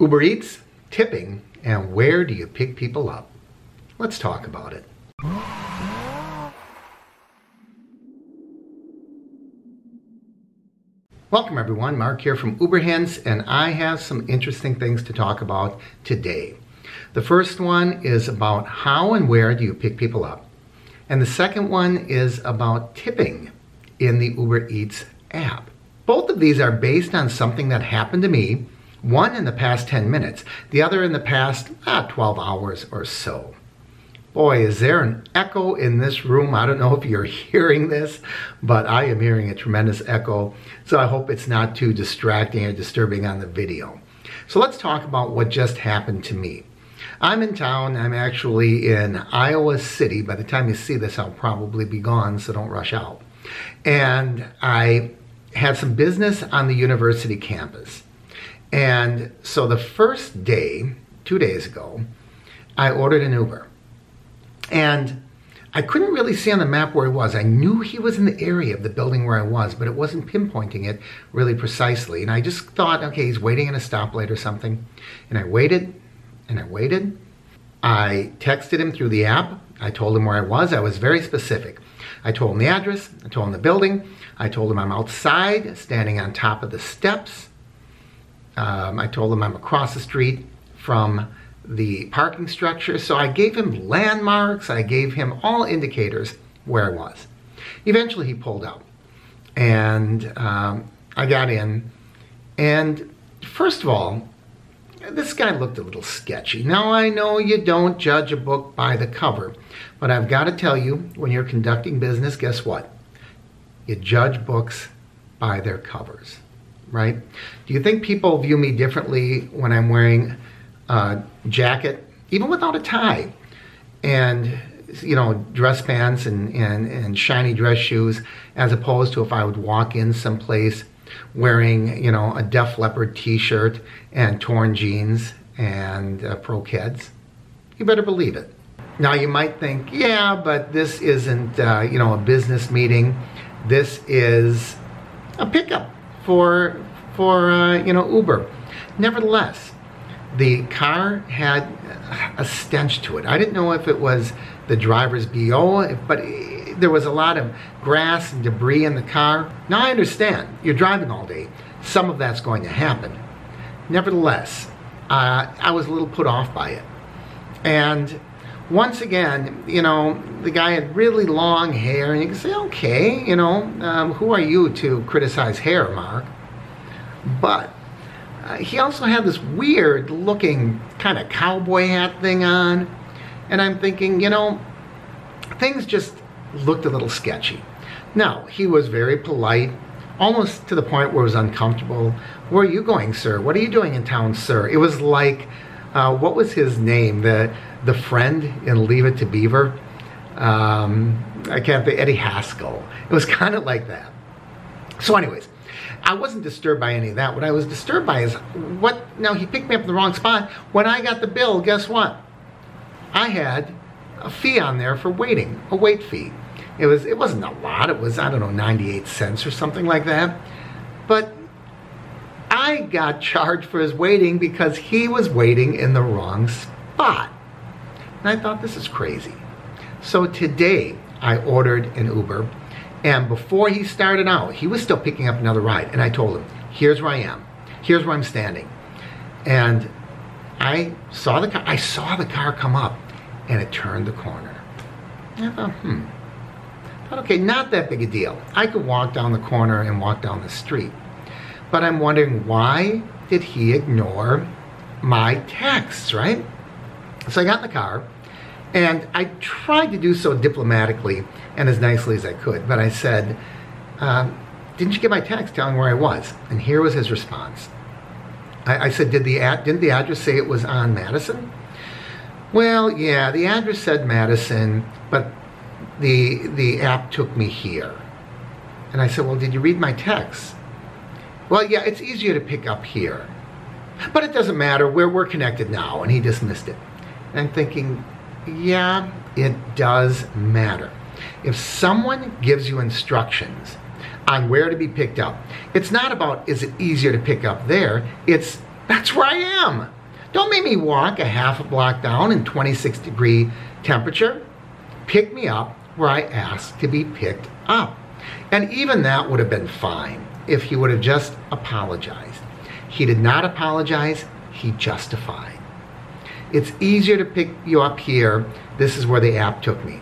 Uber Eats, tipping, and where do you pick people up? Let's talk about it. Welcome everyone, Mark here from Uber Hints, and I have some interesting things to talk about today. The first one is about how and where do you pick people up. And the second one is about tipping in the Uber Eats app. Both of these are based on something that happened to me, one in the past 10 minutes, the other in the past 12 hours or so. Boy, is there an echo in this room. I don't know if you're hearing this, but I am hearing a tremendous echo. So I hope it's not too distracting or disturbing on the video. So let's talk about what just happened to me. I'm in town. I'm actually in Iowa City. By the time you see this, I'll probably be gone, so don't rush out. And I had some business on the university campus. And so the first day, 2 days ago, I ordered an Uber. And I couldn't really see on the map where he was. I knew he was in the area of the building where I was, but it wasn't pinpointing it really precisely. And I just thought, okay, he's waiting in a stoplight or something. And I waited, and I waited. I texted him through the app. I told him where I was. I was very specific. I told him the address. I told him the building. I told him I'm outside, standing on top of the steps. I told him I'm across the street from the parking structure. So I gave him landmarks. I gave him all indicators where I was. Eventually he pulled out and I got in, and first of all, this guy looked a little sketchy. Now I know you don't judge a book by the cover, but I've got to tell you, when you're conducting business, guess what? You judge books by their covers. Right? Do you think people view me differently when I'm wearing a jacket, even without a tie, and dress pants and shiny dress shoes, as opposed to if I would walk in someplace wearing a Def Leppard t-shirt and torn jeans and pro Keds? You better believe it. Now you might think, yeah, but this isn't a business meeting. This is a pickup for Uber. Nevertheless, the car had a stench to it. I didn't know if it was the driver's BO, but there was a lot of grass and debris in the car. Now I understand, you're driving all day. Some of that's going to happen. Nevertheless, I was a little put off by it. And once again, the guy had really long hair, and you can say, okay, who are you to criticize hair, Mark? But he also had this weird looking kind of cowboy hat thing on. And I'm thinking, things just looked a little sketchy. Now, he was very polite, almost to the point where it was uncomfortable. Where are you going, sir? What are you doing in town, sir? It was like, what was his name? The friend in Leave It to Beaver? I can't think, Eddie Haskell. It was kind of like that. So anyways, I wasn't disturbed by any of that. What I was disturbed by is now he picked me up in the wrong spot. When I got the bill, guess what? I had a fee on there for waiting, a wait fee. It wasn't a lot. It was, I don't know, 98 cents or something like that. But I got charged for his waiting because he was waiting in the wrong spot. And I thought, this is crazy. So today I ordered an Uber. And before he started out, he was still picking up another ride. And I told him, here's where I am. Here's where I'm standing. And I saw the car come up, and it turned the corner. And I thought, okay, not that big a deal. I could walk down the corner and walk down the street. But I'm wondering, why did he ignore my texts, right? So I got in the car, and I tried to do so diplomatically and as nicely as I could. But I said, didn't you get my text telling where I was? And here was his response. I said, didn't the address say it was on Madison? Well, yeah, the address said Madison, but the app took me here. And I said, well, did you read my text? Well, yeah, it's easier to pick up here. But it doesn't matter, we're connected now. And he dismissed it. And I'm thinking, yeah, it does matter. If someone gives you instructions on where to be picked up, it's not about, is it easier to pick up there? It's, That's where I am. Don't make me walk a half a block down in 26-degree temperature. Pick me up where I asked to be picked up. And even that would have been fine if he would have just apologized. He did not apologize, he justified. It's easier to pick you up here. This is where the app took me.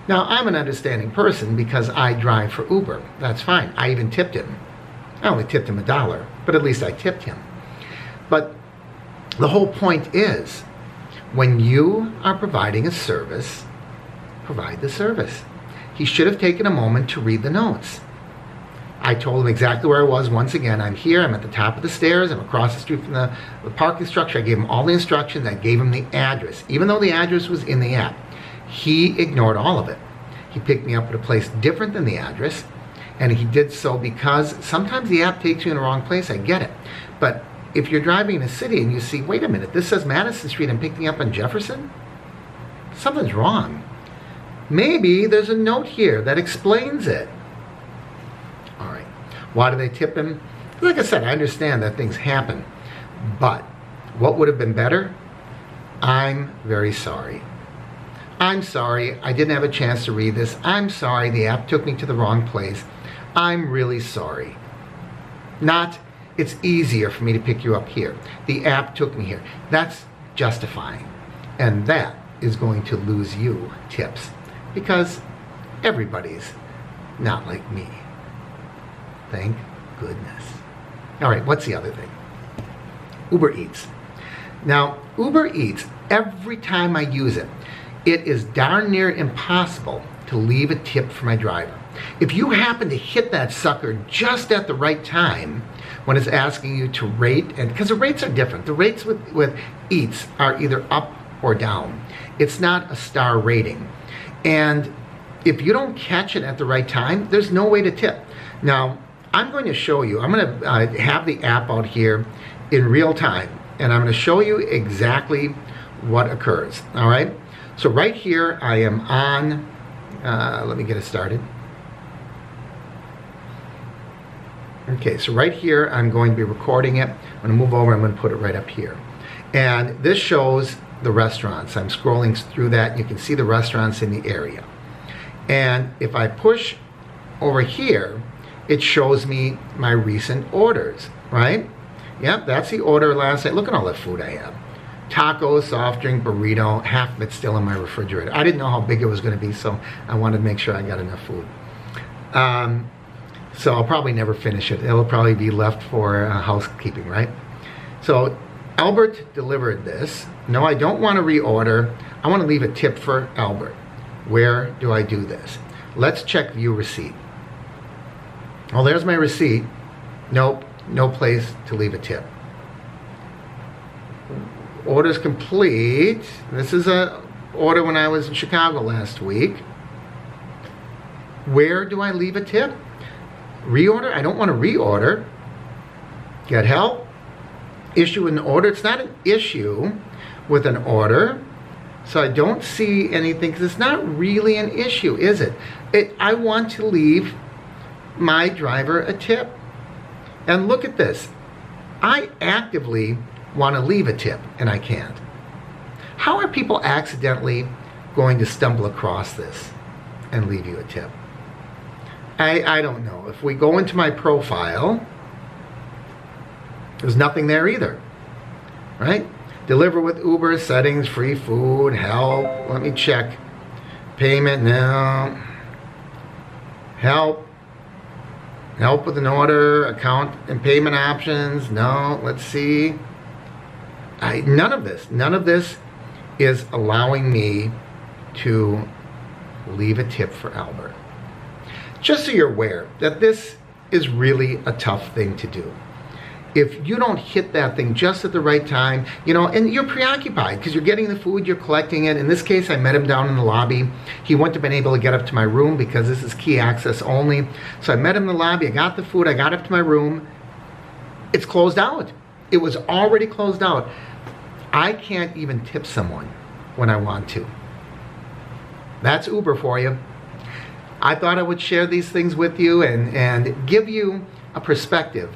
Now, I'm an understanding person because I drive for Uber. That's fine. I even tipped him. I only tipped him $1, but at least I tipped him. But the whole point is, when you are providing a service, provide the service. He should have taken a moment to read the notes. I told him exactly where I was. Once again, I'm here, I'm at the top of the stairs, I'm across the street from the parking structure. I gave him all the instructions, I gave him the address. Even though the address was in the app, he ignored all of it. He picked me up at a place different than the address, and he did so because sometimes the app takes you in the wrong place, I get it. But if you're driving in a city and you see, wait a minute, this says Madison Street, I'm picking up on Jefferson? Something's wrong. Maybe there's a note here that explains it. All right. Why do they tip him? Like I said, I understand that things happen. But what would have been better? I'm very sorry. I'm sorry. I didn't have a chance to read this. I'm sorry. The app took me to the wrong place. I'm really sorry. Not, it's easier for me to pick you up here. The app took me here. That's justifying. And that is going to lose you tips. Because everybody's not like me. Thank goodness. All right, what's the other thing? Uber Eats. Now, Uber Eats, every time I use it, it is darn near impossible to leave a tip for my driver. If you happen to hit that sucker just at the right time when it's asking you to rate, and because the rates are different. The rates with Eats are either up or down. It's not a star rating. And if you don't catch it at the right time, there's no way to tip. Now, I'm going to show you, I'm going to have the app out here in real time, and I'm going to show you exactly what occurs, all right? So right here, I am on, let me get it started. Okay, so right here, I'm going to be recording it. I'm going to move over, I'm going to put it right up here. And this shows the restaurants. I'm scrolling through that, and you can see the restaurants in the area. And if I push over here, it shows me my recent orders, right? Yep, that's the order last night. Look at all that food I have. Taco, soft drink, burrito, half of it's still in my refrigerator. I didn't know how big it was going to be, so I wanted to make sure I got enough food. So I'll probably never finish it. It'll probably be left for housekeeping, right? So Albert delivered this. No, I don't want to reorder. I want to leave a tip for Albert. Where do I do this? Let's check view receipt. Well, there's my receipt. Nope, no place to leave a tip. Order's complete. This is a order when I was in Chicago last week. Where do I leave a tip? Reorder? I don't want to reorder. Get help? Issue an order? It's not an issue with an order. So I don't see anything, because it's not really an issue, is it? I want to leave my driver a tip. And look at this. I actively want to leave a tip, and I can't. How are people accidentally going to stumble across this and leave you a tip? I don't know. If we go into my profile, there's nothing there either, right? Deliver with Uber, settings, free food, help. Let me check. Payment, no. Help. Help with an order, account and payment options, no. Let's see. None of this is allowing me to leave a tip for Albert. Just so you're aware that this is really a tough thing to do. If you don't hit that thing just at the right time, and you're preoccupied because you're getting the food, you're collecting it. In this case, I met him down in the lobby. He wouldn't have been able to get up to my room because this is key access only. So I met him in the lobby, I got the food, I got up to my room. It's closed out. It was already closed out. I can't even tip someone when I want to. That's Uber for you. I thought I would share these things with you and give you a perspective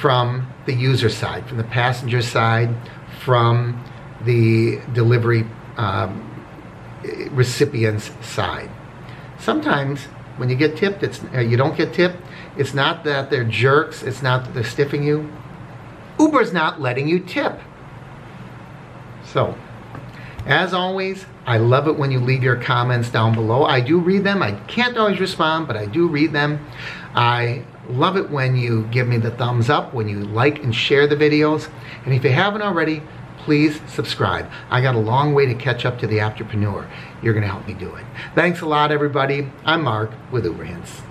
from the user side, from the passenger side, from the delivery recipient's side. Sometimes when you get tipped, you don't get tipped, it's not that they're jerks, it's not that they're stiffing you. Uber's not letting you tip. So, as always, I love it when you leave your comments down below. I do read them. I can't always respond, but I do read them. I love it when you give me the thumbs up, when you like and share the videos. And if you haven't already, please subscribe. I got a long way to catch up to the Afterpreneur. You're going to help me do it. Thanks a lot, everybody. I'm Mark with Uber Hints.